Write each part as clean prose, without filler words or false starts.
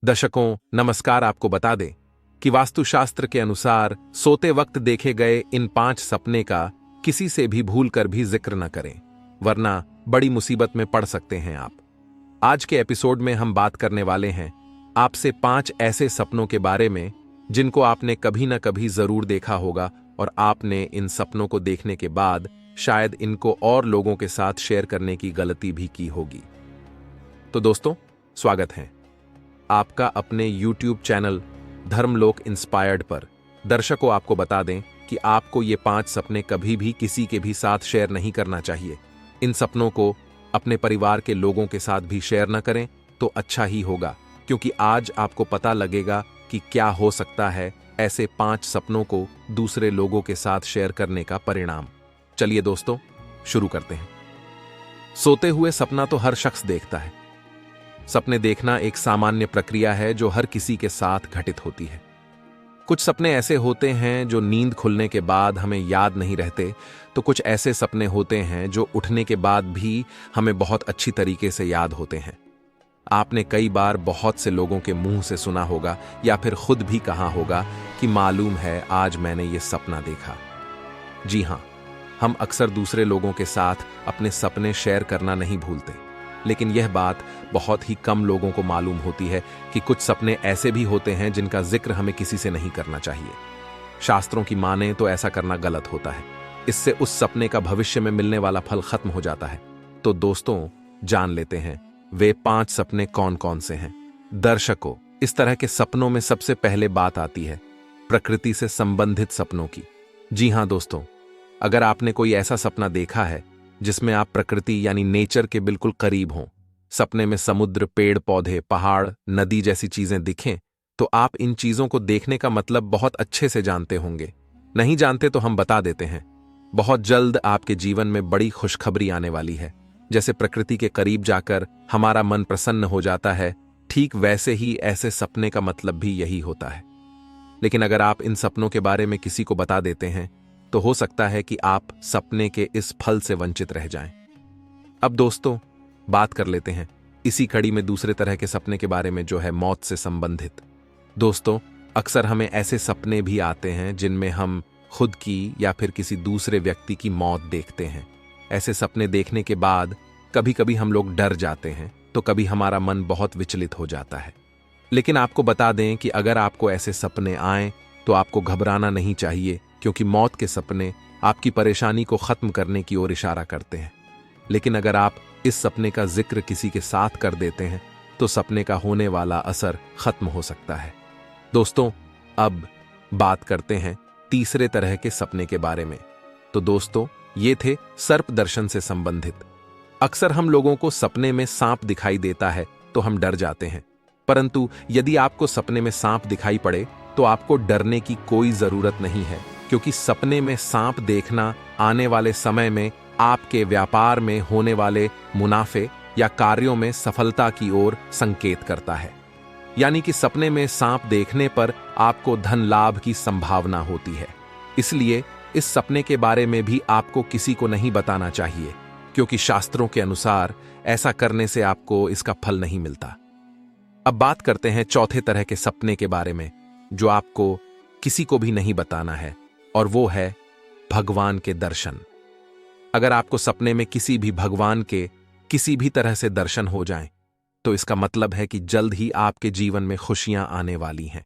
दर्शकों नमस्कार। आपको बता दें कि वास्तुशास्त्र के अनुसार सोते वक्त देखे गए इन 5 सपने का किसी से भी भूल कर भी जिक्र न करें, वरना बड़ी मुसीबत में पड़ सकते हैं आप। आज के एपिसोड में हम बात करने वाले हैं आपसे 5 ऐसे सपनों के बारे में जिनको आपने कभी न कभी जरूर देखा होगा और आपने इन सपनों को देखने के बाद शायद इनको और लोगों के साथ शेयर करने की गलती भी की होगी। तो दोस्तों, स्वागत है आपका अपने YouTube चैनल धर्मलोक इंस्पायर्ड पर। दर्शकों, आपको बता दें कि आपको ये 5 सपने कभी भी किसी के भी साथ शेयर नहीं करना चाहिए। इन सपनों को अपने परिवार के लोगों के साथ भी शेयर न करें तो अच्छा ही होगा, क्योंकि आज आपको पता लगेगा कि क्या हो सकता है ऐसे 5 सपनों को दूसरे लोगों के साथ शेयर करने का परिणाम। चलिए दोस्तों, शुरू करते हैं। सोते हुए सपना तो हर शख्स देखता है। सपने देखना एक सामान्य प्रक्रिया है जो हर किसी के साथ घटित होती है। कुछ सपने ऐसे होते हैं जो नींद खुलने के बाद हमें याद नहीं रहते, तो कुछ ऐसे सपने होते हैं जो उठने के बाद भी हमें बहुत अच्छी तरीके से याद होते हैं। आपने कई बार बहुत से लोगों के मुंह से सुना होगा या फिर खुद भी कहा होगा कि मालूम है आज मैंने ये सपना देखा। जी हां, हम अक्सर दूसरे लोगों के साथ अपने सपने शेयर करना नहीं भूलते, लेकिन यह बात बहुत ही कम लोगों को मालूम होती है कि कुछ सपने ऐसे भी होते हैं जिनका जिक्र हमें किसी से नहीं करना चाहिए। शास्त्रों की माने तो ऐसा करना गलत होता है। इससे उस सपने का भविष्य में मिलने वाला फल खत्म हो जाता है। तो दोस्तों, जान लेते हैं वे 5 सपने कौन कौन से हैं। दर्शकों, इस तरह के सपनों में सबसे पहले बात आती है प्रकृति से संबंधित सपनों की। जी हां दोस्तों, अगर आपने कोई ऐसा सपना देखा है जिसमें आप प्रकृति यानी नेचर के बिल्कुल करीब हों, सपने में समुद्र, पेड़ पौधे, पहाड़, नदी जैसी चीजें दिखें, तो आप इन चीजों को देखने का मतलब बहुत अच्छे से जानते होंगे। नहीं जानते तो हम बता देते हैं। बहुत जल्द आपके जीवन में बड़ी खुशखबरी आने वाली है। जैसे प्रकृति के करीब जाकर हमारा मन प्रसन्न हो जाता है, ठीक वैसे ही ऐसे सपने का मतलब भी यही होता है। लेकिन अगर आप इन सपनों के बारे में किसी को बता देते हैं तो हो सकता है कि आप सपने के इस फल से वंचित रह जाएं। अब दोस्तों, बात कर लेते हैं इसी कड़ी में दूसरे तरह के सपने के बारे में, जो है मौत से संबंधित। दोस्तों, अक्सर हमें ऐसे सपने भी आते हैं जिनमें हम खुद की या फिर किसी दूसरे व्यक्ति की मौत देखते हैं। ऐसे सपने देखने के बाद कभी कभी हम लोग डर जाते हैं, तो कभी हमारा मन बहुत विचलित हो जाता है। लेकिन आपको बता दें कि अगर आपको ऐसे सपने आएं तो आपको घबराना नहीं चाहिए, क्योंकि मौत के सपने आपकी परेशानी को खत्म करने की ओर इशारा करते हैं। लेकिन अगर आप इस सपने का जिक्र किसी के साथ कर देते हैं तो सपने का होने वाला असर खत्म हो सकता है। दोस्तों, अब बात करते हैं तीसरे तरह के सपने के बारे में। तो दोस्तों, ये थे सर्प दर्शन से संबंधित। अक्सर हम लोगों को सपने में सांप दिखाई देता है तो हम डर जाते हैं, परंतु यदि आपको सपने में सांप दिखाई पड़े तो आपको डरने की कोई जरूरत नहीं है, क्योंकि सपने में सांप देखना आने वाले समय में आपके व्यापार में होने वाले मुनाफे या कार्यों में सफलता की ओर संकेत करता है। यानी कि सपने में सांप देखने पर आपको धन लाभ की संभावना होती है। इसलिए इस सपने के बारे में भी आपको किसी को नहीं बताना चाहिए, क्योंकि शास्त्रों के अनुसार ऐसा करने से आपको इसका फल नहीं मिलता। अब बात करते हैं चौथे तरह के सपने के बारे में, जो आपको किसी को भी नहीं बताना है, और वो है भगवान के दर्शन। अगर आपको सपने में किसी भी भगवान के किसी भी तरह से दर्शन हो जाएं, तो इसका मतलब है कि जल्द ही आपके जीवन में खुशियां आने वाली हैं।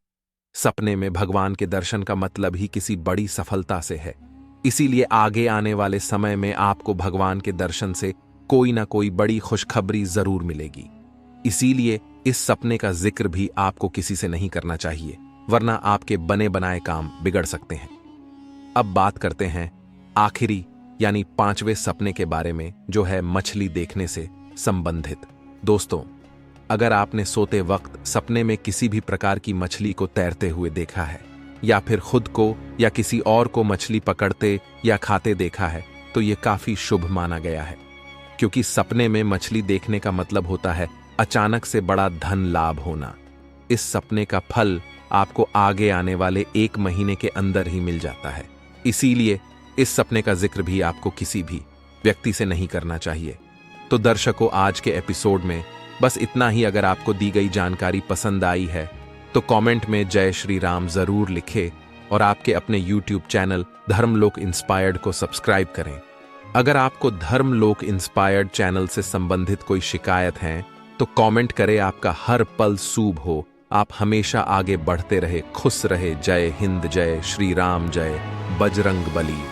सपने में भगवान के दर्शन का मतलब ही किसी बड़ी सफलता से है। इसीलिए आगे आने वाले समय में आपको भगवान के दर्शन से कोई ना कोई बड़ी खुशखबरी जरूर मिलेगी। इसीलिए इस सपने का जिक्र भी आपको किसी से नहीं करना चाहिए, वरना आपके बने बनाए काम बिगड़ सकते हैं। अब बात करते हैं आखिरी यानी 5वें सपने के बारे में, जो है मछली देखने से संबंधित। दोस्तों, अगर आपने सोते वक्त सपने में किसी भी प्रकार की मछली को तैरते हुए देखा है, या फिर खुद को या किसी और को मछली पकड़ते या खाते देखा है, तो यह काफी शुभ माना गया है, क्योंकि सपने में मछली देखने का मतलब होता है अचानक से बड़ा धन लाभ होना। इस सपने का फल आपको आगे आने वाले 1 महीने के अंदर ही मिल जाता है। इसीलिए इस सपने का जिक्र भी आपको किसी भी व्यक्ति से नहीं करना चाहिए। तो दर्शकों, आज के एपिसोड में बस इतना ही। अगर आपको दी गई जानकारी पसंद आई है तो कमेंट में जय श्री राम जरूर लिखें और आपके अपने यूट्यूब चैनल धर्मलोक इंस्पायर्ड को सब्सक्राइब करें। अगर आपको धर्मलोक इंस्पायर्ड चैनल से संबंधित कोई शिकायत है तो कमेंट करें। आपका हर पल शुभ हो, आप हमेशा आगे बढ़ते रहे, खुश रहे। जय हिंद, जय श्री राम, जय बजरंग बली।